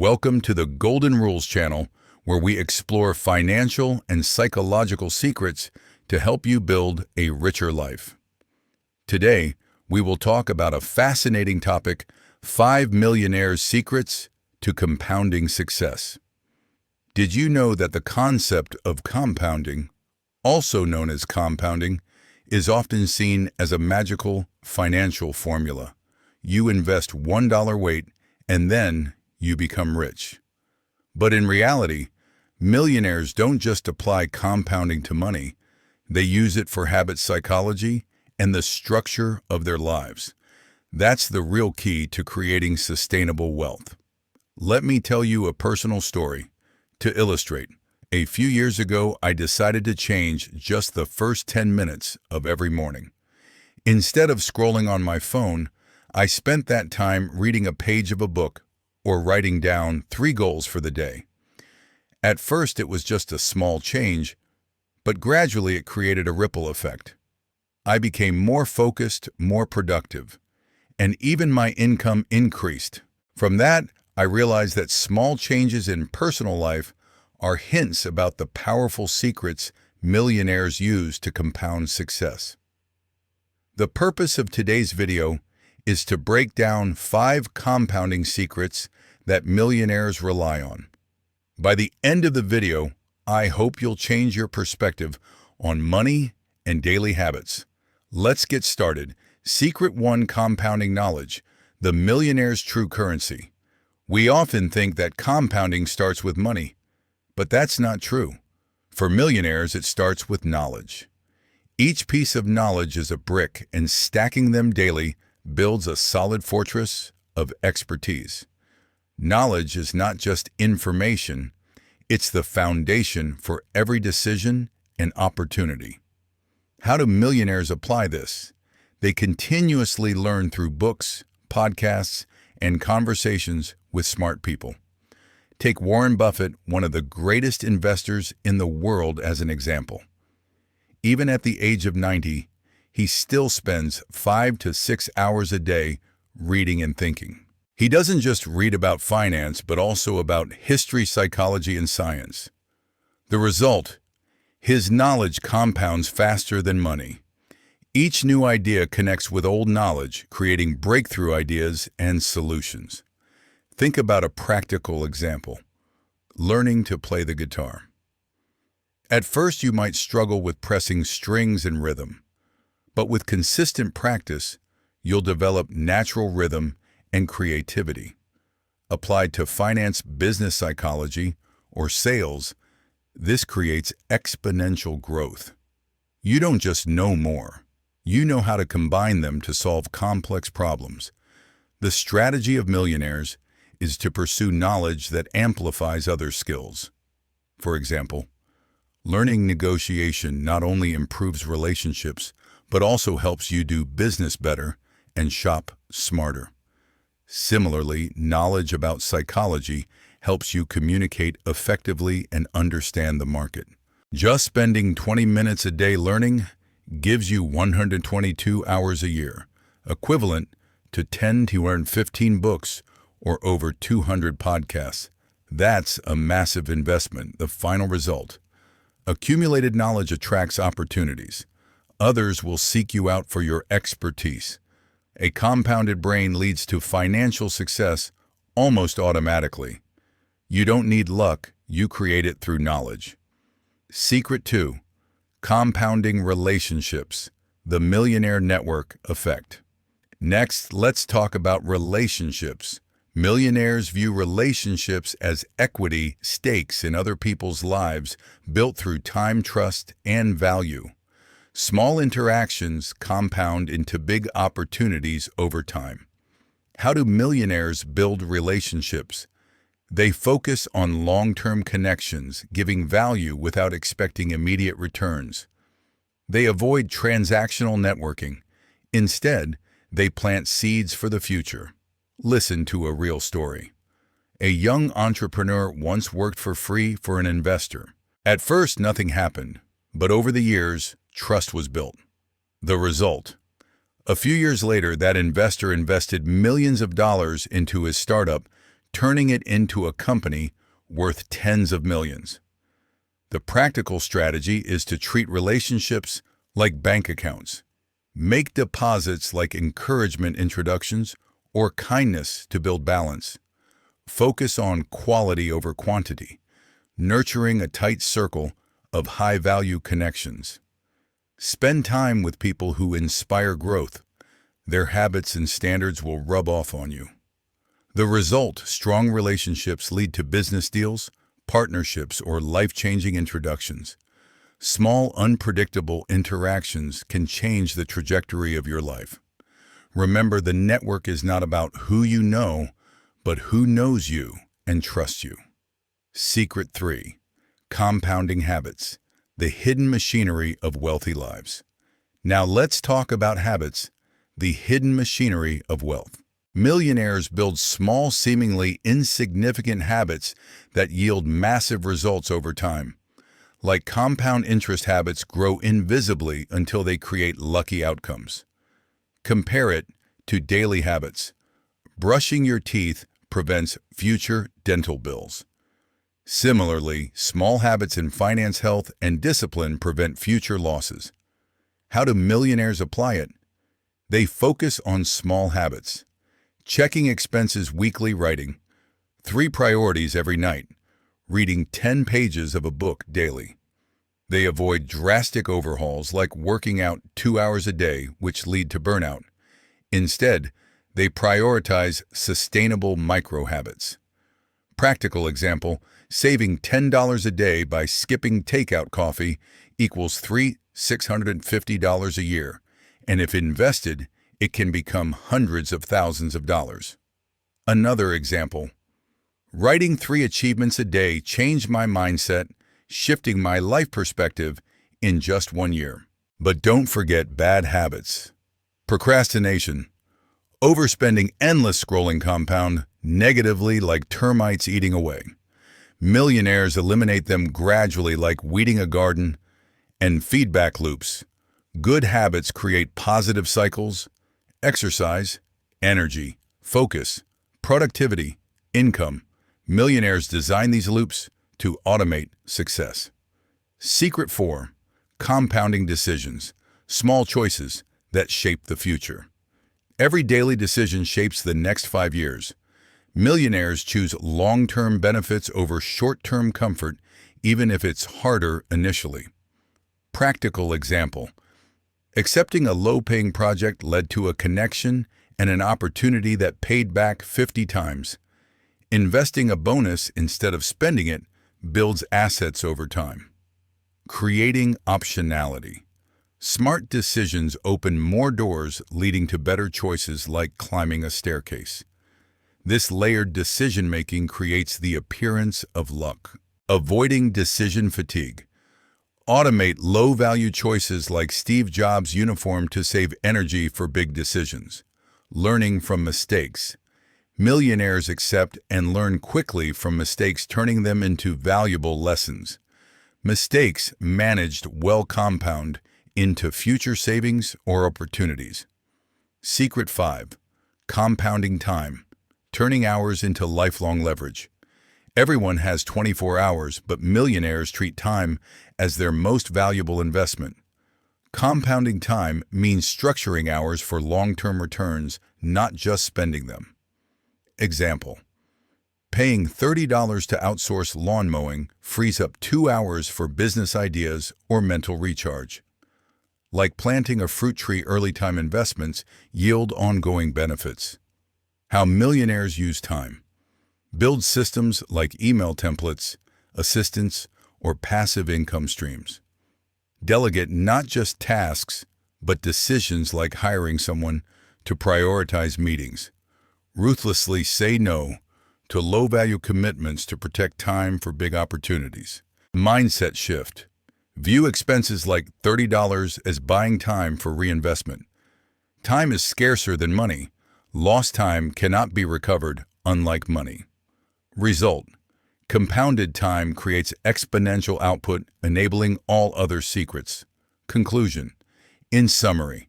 Welcome to the Golden Rules channel, where we explore financial and psychological secrets to help you build a richer life. Today, we will talk about a fascinating topic: 5 Millionaires Secrets to Compounding Success. Did you know that the concept of compounding, also known as compounding, is often seen as a magical financial formula? You invest $1 weight and then you become rich. But in reality, millionaires don't just apply compounding to money. They use it for habit psychology and the structure of their lives. That's the real key to creating sustainable wealth. Let me tell you a personal story. To illustrate, a few years ago, I decided to change just the first 10 minutes of every morning. Instead of scrolling on my phone, I spent that time reading a page of a book or writing down 3 goals for the day. At first, it was just a small change, but gradually it created a ripple effect. I became more focused, more productive, and even my income increased. From that, I realized that small changes in personal life are hints about the powerful secrets millionaires use to compound success. The purpose of today's video is to break down 5 compounding secrets that millionaires rely on. By the end of the video, I hope you'll change your perspective on money and daily habits. Let's get started. Secret 1: Compounding knowledge, the millionaire's true currency. We often think that compounding starts with money, but that's not true. For millionaires, it starts with knowledge. Each piece of knowledge is a brick, and stacking them daily builds a solid fortress of expertise. Knowledge is not just information, it's the foundation for every decision and opportunity. How do millionaires apply this? They continuously learn through books, podcasts, and conversations with smart people. Take Warren Buffett, one of the greatest investors in the world, as an example. Even at the age of 90, he still spends 5 to 6 hours a day reading and thinking. He doesn't just read about finance, but also about history, psychology, and science. The result: his knowledge compounds faster than money. Each new idea connects with old knowledge, creating breakthrough ideas and solutions. Think about a practical example: learning to play the guitar. At first, you might struggle with pressing strings and rhythm, but with consistent practice, you'll develop natural rhythm and creativity. Applied to finance, business psychology, or sales, this creates exponential growth. You don't just know more, you know how to combine them to solve complex problems. The strategy of millionaires is to pursue knowledge that amplifies other skills. For example, learning negotiation not only improves relationships, but also helps you do business better and shop smarter. Similarly, knowledge about psychology helps you communicate effectively and understand the market. Just spending 20 minutes a day learning gives you 122 hours a year, equivalent to 10 to 15 books or over 200 podcasts. That's a massive investment. The final result: accumulated knowledge attracts opportunities. Others will seek you out for your expertise. A compounded brain leads to financial success almost automatically. You don't need luck, you create it through knowledge. Secret 2: Compounding relationships, the millionaire network effect. Next, let's talk about relationships. Millionaires view relationships as equity stakes in other people's lives, built through time, trust, and value. Small interactions compound into big opportunities over time. How do millionaires build relationships? They focus on long-term connections, giving value without expecting immediate returns. They avoid transactional networking. Instead, they plant seeds for the future. Listen to a real story. A young entrepreneur once worked for free for an investor. At first, nothing happened, but over the years, trust was built. The result: a few years later, that investor invested millions of dollars into his startup, turning it into a company worth tens of millions. The practical strategy is to treat relationships like bank accounts. Make deposits like encouragement introductions or kindness to build balance. Focus on quality over quantity, nurturing a tight circle of high-value connections. Spend time with people who inspire growth. Their habits and standards will rub off on you. The result: strong relationships lead to business deals, partnerships, or life-changing introductions. Small, unpredictable interactions can change the trajectory of your life. Remember, the network is not about who you know, but who knows you and trusts you. Secret 3. Compounding habits, the hidden machinery of wealthy lives. Now let's talk about habits, the hidden machinery of wealth. Millionaires build small, seemingly insignificant habits that yield massive results over time. Like compound interest, habits grow invisibly until they create lucky outcomes. Compare it to daily habits. Brushing your teeth prevents future dental bills. Similarly, small habits in finance, health, and discipline prevent future losses. How do millionaires apply it? They focus on small habits. Checking expenses weekly, writing 3 priorities every night, reading 10 pages of a book daily. They avoid drastic overhauls like working out 2 hours a day, which lead to burnout. Instead, they prioritize sustainable micro habits. Practical example: saving $10 a day by skipping takeout coffee equals $650 a year, and if invested, it can become hundreds of thousands of dollars. Another example: writing 3 achievements a day changed my mindset, shifting my life perspective in just 1 year. But don't forget bad habits. Procrastination. Overspending, endless scrolling compound negatively like termites eating away. Millionaires eliminate them gradually like weeding a garden. And feedback loops. Good habits create positive cycles: exercise, energy, focus, productivity, income. Millionaires design these loops to automate success. Secret 4. Compounding decisions, small choices that shape the future. Every daily decision shapes the next 5 years. Millionaires choose long-term benefits over short-term comfort, even if it's harder initially. Practical example: accepting a low-paying project led to a connection and an opportunity that paid back 50 times. Investing a bonus instead of spending it builds assets over time. Creating optionality. Smart decisions open more doors, leading to better choices like climbing a staircase. This layered decision-making creates the appearance of luck. Avoiding decision fatigue. Automate low-value choices like Steve Jobs' uniform to save energy for big decisions. Learning from mistakes. Millionaires accept and learn quickly from mistakes, turning them into valuable lessons. Mistakes managed well compound into future savings or opportunities. Secret 5. Compounding time, turning hours into lifelong leverage. Everyone has 24 hours, but millionaires treat time as their most valuable investment. Compounding time means structuring hours for long-term returns, not just spending them. Example: paying $30 to outsource lawn mowing frees up 2 hours for business ideas or mental recharge. Like planting a fruit tree, early-time investments yield ongoing benefits. How millionaires use time. Build systems like email templates, assistants, or passive income streams. Delegate not just tasks, but decisions like hiring someone to prioritize meetings. Ruthlessly say no to low-value commitments to protect time for big opportunities. Mindset shift. View expenses like $30 as buying time for reinvestment. Time is scarcer than money. Lost time cannot be recovered, unlike money. Result: compounded time creates exponential output, enabling all other secrets. Conclusion. In summary,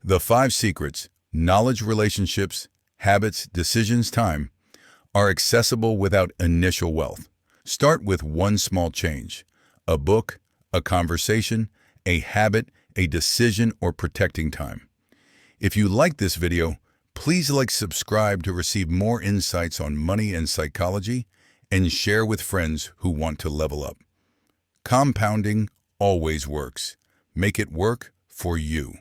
the 5 secrets: knowledge, relationships, habits, decisions, time, are accessible without initial wealth. Start with one small change: a book, a conversation, a habit, a decision, or protecting time. If you like this video, please subscribe to receive more insights on money and psychology, and share with friends who want to level up. Compounding always works. Make it work for you.